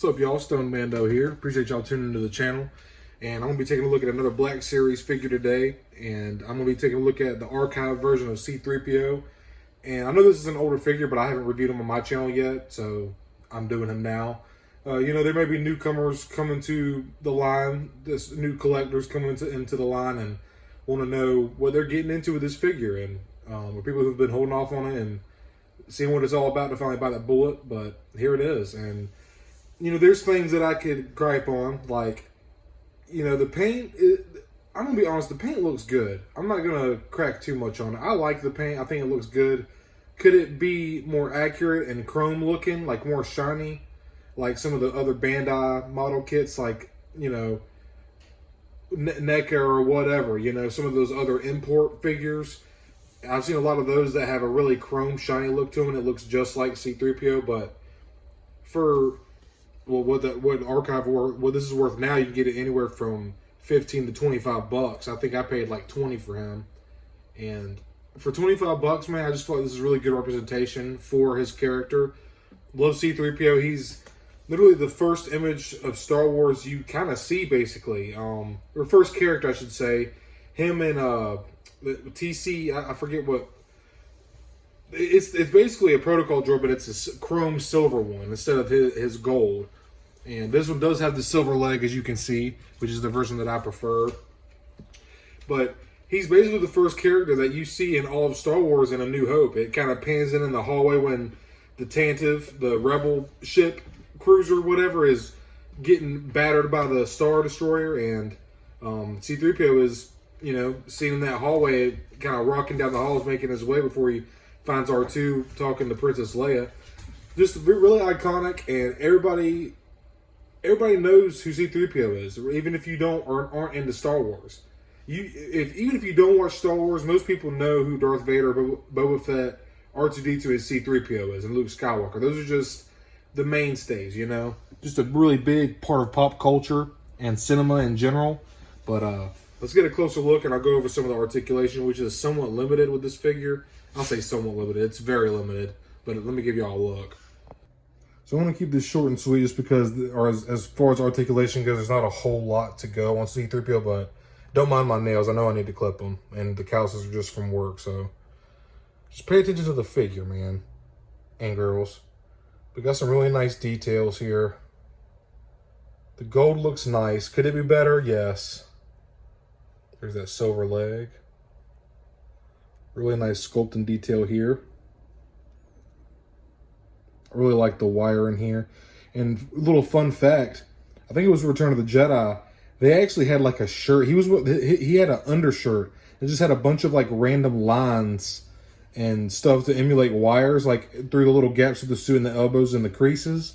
What's up, y'all? Stone Mando here. Appreciate y'all tuning into the channel. And I'm going to be taking a look at another Black Series figure today. And I'm going to be taking a look at the archive version of C-3PO. And I know this is an older figure, but I haven't reviewed him on my channel yet, so I'm doing him now. You know, there may be newcomers coming to the line, this new collectors coming into the line and want to know what they're getting into with this figure. And or people who've been holding off on it and seeing what it's all about to finally buy that bullet. But here it is. And you know, there's things that I could gripe on, like, you know, the paint. I'm going to be honest, the paint looks good. I'm not going to crack too much on it. I like the paint. I think it looks good. Could it be more accurate and chrome looking, like more shiny, like some of the other Bandai model kits, like, you know, NECA or whatever, you know, some of those other import figures. I've seen a lot of those that have a really chrome shiny look to them, and it looks just like C-3PO, but for... well, what this is worth now, you can get it anywhere from 15 to 25 bucks. I think I paid like 20 for him. And for 25 bucks, man, I just feel like this is really good representation for his character. Love C-3PO. He's literally the first image of Star Wars you kind of see, basically. Or first character, I should say. Him and TC, I forget what. It's basically a protocol droid, but it's a chrome silver one instead of his gold. And this one does have the silver leg, as you can see, which is the version that I prefer. But he's basically the first character that you see in all of Star Wars in A New Hope. It kind of pans in the hallway when the Tantive, the Rebel ship, cruiser, whatever, is getting battered by the Star Destroyer. And C-3PO is, you know, seen in that hallway, kind of rocking down the halls, making his way before he finds R2 talking to Princess Leia. Just really iconic, and everybody knows who C-3PO is, even if you don't or aren't into Star Wars. Even if you don't watch Star Wars, most people know who Darth Vader, Boba Fett, R2-D2, and C-3PO is, and Luke Skywalker. Those are just the mainstays, you know? Just a really big part of pop culture and cinema in general. But let's get a closer look, and I'll go over some of the articulation, which is somewhat limited with this figure. I'll say somewhat limited. It's very limited, but let me give y'all a look. So I want to keep this short and sweet just because, or as far as articulation goes, there's not a whole lot to go on C-3PO, but don't mind my nails. I know I need to clip them, and the calluses are just from work, so just pay attention to the figure, man, and girls. We got some really nice details here. The gold looks nice. Could it be better? Yes. There's that silver leg. Really nice sculpting detail here. I really like the wire in here. And a little fun fact, I think it was Return of the Jedi. They actually had like a shirt. He had an undershirt. It just had a bunch of like random lines and stuff to emulate wires, like through the little gaps of the suit and the elbows and the creases.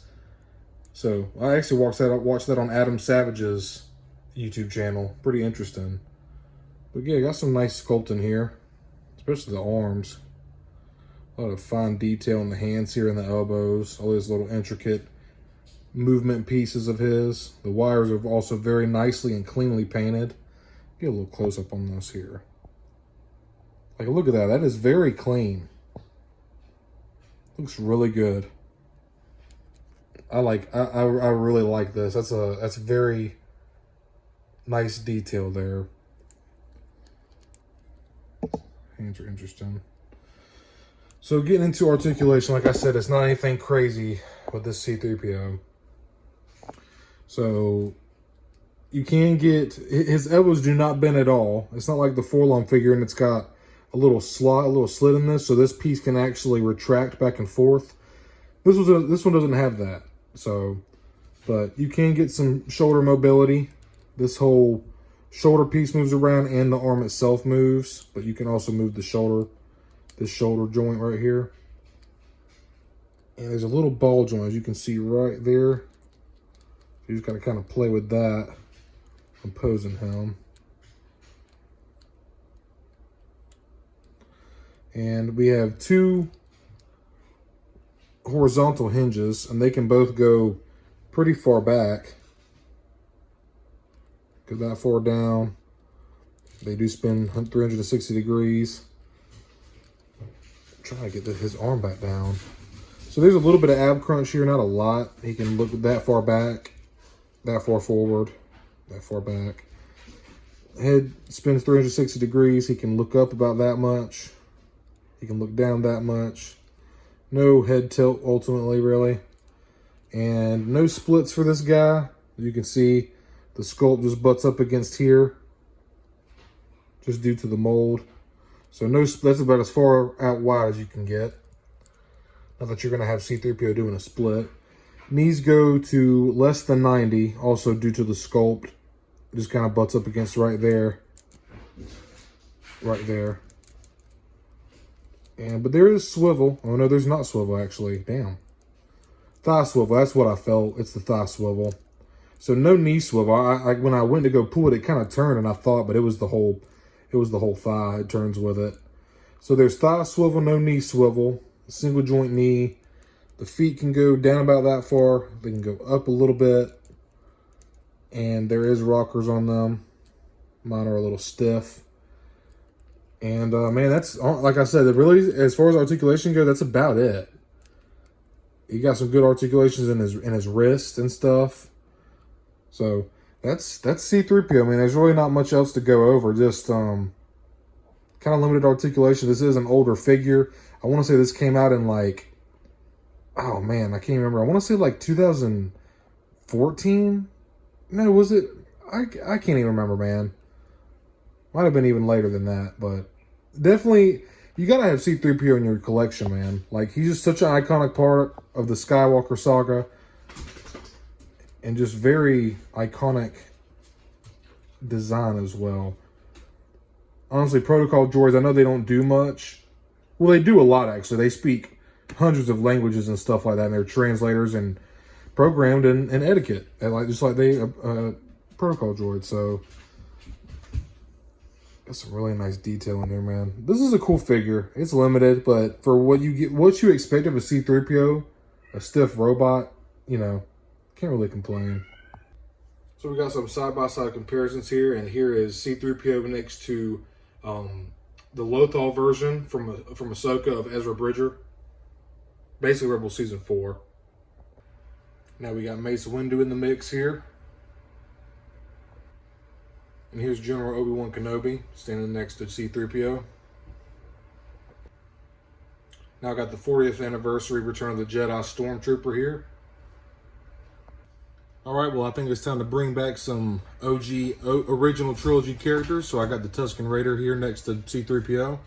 So I actually watched that on Adam Savage's YouTube channel. Pretty interesting. But yeah, got some nice sculpting here, especially the arms. A lot of fine detail in the hands here and the elbows. All these little intricate movement pieces of his. The wires are also very nicely and cleanly painted. Get a little close up on this here. Like, look at that. That is very clean. Looks really good. I really like this. That's very nice detail there. Hands are interesting. So getting into articulation, like I said, it's not anything crazy with this C-3PO. So you can get, his elbows do not bend at all. It's not like the Forlom figure, and it's got a little slot, a little slit in this, so this piece can actually retract back and forth. This one doesn't have that. So, but you can get some shoulder mobility. This whole shoulder piece moves around and the arm itself moves, but you can also move the shoulder. This shoulder joint right here. And there's a little ball joint, as you can see right there. You just got to kind of play with that. I'm posing him. And we have two horizontal hinges, and they can both go pretty far back. Go that far down. They do spin 360 degrees. Trying to get his arm back down. So there's a little bit of ab crunch here, not a lot. He can look that far back, that far forward, that far back. Head spins 360 degrees. He can look up about that much. He can look down that much. No head tilt ultimately, really. And no splits for this guy. You can see the sculpt just butts up against here, just due to the mold. So no splits, about as far out wide as you can get. Not that you're going to have C-3PO doing a split. Knees go to less than 90, also due to the sculpt. It just kind of butts up against right there. Right there. But there is swivel. Oh no, there's not swivel actually. Damn. Thigh swivel, that's what I felt. It's the thigh swivel. So no knee swivel. When I went to go pull it, it kind of turned and I thought, but it was the whole thigh. It turns with it. So there's thigh swivel, no knee swivel. Single joint knee. The feet can go down about that far. They can go up a little bit. And there is rockers on them. Mine are a little stiff. And man, that's, like I said, really, as far as articulation goes, that's about it. He got some good articulations in his wrist and stuff. So that's C-3PO. I mean, there's really not much else to go over. Just kind of limited articulation. This is an older figure. I want to say this came out in like, oh man, I can't remember. I want to say like 2014. No, was it? I can't even remember, man. Might have been even later than that, but definitely you gotta have C-3PO in your collection, man. Like, he's just such an iconic part of the Skywalker saga, and just very iconic design as well. Honestly, protocol droids, I know they don't do much. Well, they do a lot, actually. They speak hundreds of languages and stuff like that, and they're translators and programmed in etiquette, and just like they protocol droids. So got some really nice detail in there, man. This is a cool figure. It's limited, but for what you expect of a C-3PO, a stiff robot, you know, can't really complain. So we got some side-by-side comparisons here, and here is C-3PO next to the Lothal version from Ahsoka of Ezra Bridger. Basically Rebel Season 4. Now we got Mace Windu in the mix here. And here's General Obi-Wan Kenobi standing next to C-3PO. Now I got the 40th anniversary Return of the Jedi Stormtrooper here. Alright, well I think it's time to bring back some OG original trilogy characters. So I got the Tusken Raider here next to C-3PO.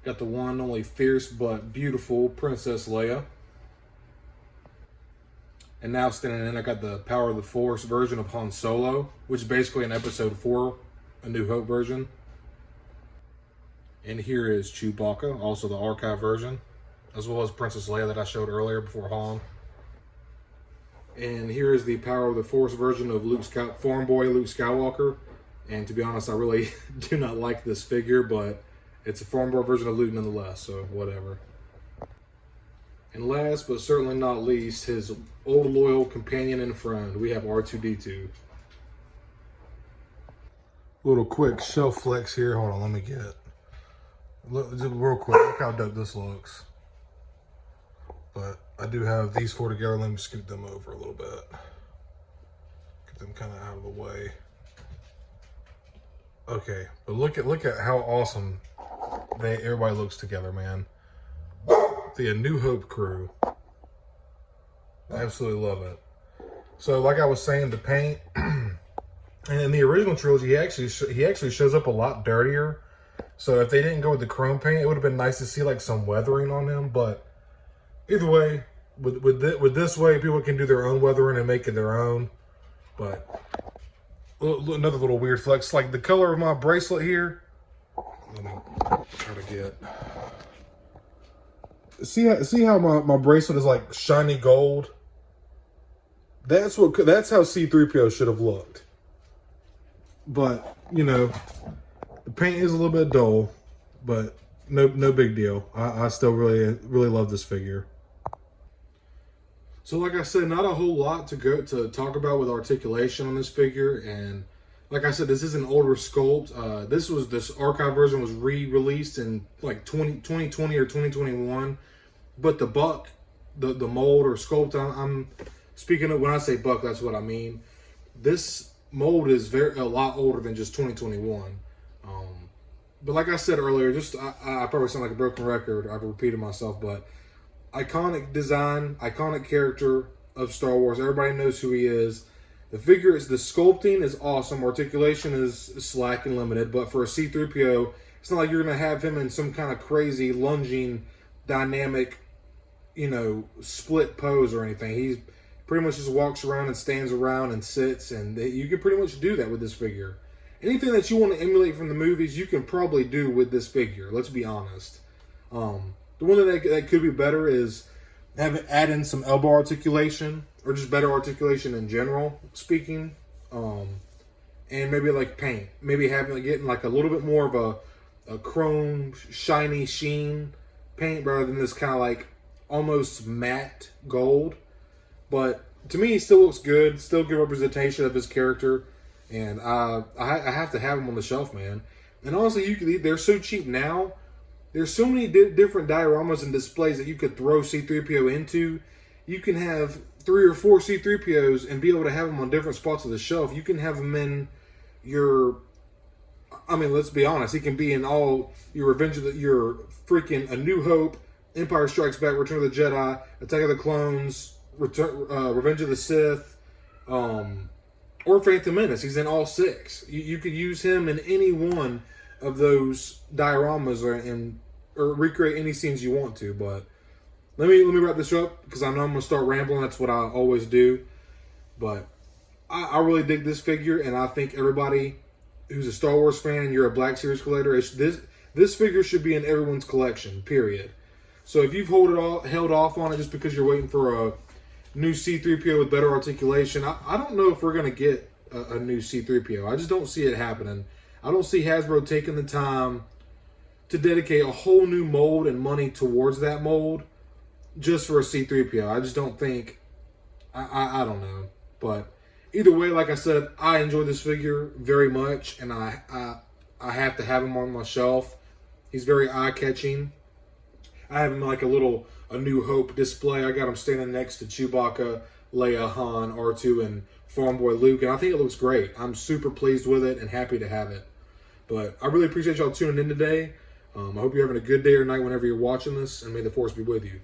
Got the one only fierce but beautiful Princess Leia. And now standing in, I got the Power of the Force version of Han Solo, which is basically an Episode 4, A New Hope version. And here is Chewbacca, also the archive version, as well as Princess Leia that I showed earlier before Han. And here is the Power of the Force version of Farm Boy Luke Skywalker. And to be honest, I really do not like this figure, but it's a Farm Boy version of Luke nonetheless, so whatever. And last but certainly not least, his old loyal companion and friend, we have R2-D2. Little quick shelf flex here. Hold on, let me get it. Look, just real quick, look how dope this looks. But I do have these four together. Let me scoot them over a little bit. Get them kind of out of the way. Okay, but look at how awesome everybody looks together, man. The A New Hope crew. I absolutely love it. So, like I was saying, the paint, and in the original trilogy, he actually shows up a lot dirtier. So if they didn't go with the chrome paint, it would have been nice to see like some weathering on him. But either way, with this way, people can do their own weathering and make it their own. But another little weird flex, like the color of my bracelet here. Let me try to get. See how my bracelet is like shiny gold? That's how C-3PO should have looked. But, you know, the paint is a little bit dull, but no big deal. I still really love this figure. So like I said, not a whole lot to talk about with articulation on this figure, and like I said, this is an older sculpt. This archive version was re-released in like 2020 or 2021. But the buck, the mold or sculpt, I'm speaking of, when I say buck, that's what I mean. This mold is a lot older than just 2021. But like I said earlier, I probably sound like a broken record. I've repeated myself, but iconic design, iconic character of Star Wars. Everybody knows who he is. The sculpting is awesome. Articulation is slack and limited, but for a C-3PO, it's not like you're going to have him in some kind of crazy lunging, dynamic, split pose or anything. He pretty much just walks around and stands around and sits, and you can pretty much do that with this figure. Anything that you want to emulate from the movies, you can probably do with this figure. Let's be honest. The one that could be better is add in some elbow articulation, or just better articulation in general speaking, and maybe like paint. Maybe getting like a little bit more of a chrome, shiny sheen paint rather than this kind of like almost matte gold. But to me, he still looks good. Still good representation of his character. And I have to have them on the shelf, man. And honestly, they're so cheap now. There's so many different dioramas and displays that you could throw C-3PO into. You can have 3 or 4 C-3POs and be able to have them on different spots of the shelf. You can have them in let's be honest. He can be in all your your freaking A New Hope, Empire Strikes Back, Return of the Jedi, Attack of the Clones, Revenge of the Sith, or Phantom Menace. He's in all 6. You could use him in any one of those dioramas or recreate any scenes you want to. But let me wrap this up because I know I'm going to start rambling. That's what I always do. But I really dig this figure, and I think everybody who's a Star Wars fan and you're a Black Series collector, this figure should be in everyone's collection, period. So if you've held off on it just because you're waiting for a new C-3PO with better articulation, I don't know if we're going to get a new C-3PO. I just don't see it happening. I don't see Hasbro taking the time to dedicate a whole new mold and money towards that mold just for a C-3PO. I just don't think, I don't know. But either way, like I said, I enjoy this figure very much, and I have to have him on my shelf. He's very eye-catching. I have him like a New Hope display. I got him standing next to Chewbacca, Leia, Han, R2, and Farm Boy Luke, and I think it looks great. I'm super pleased with it and happy to have it. But I really appreciate y'all tuning in today. I hope you're having a good day or night whenever you're watching this, and may the Force be with you.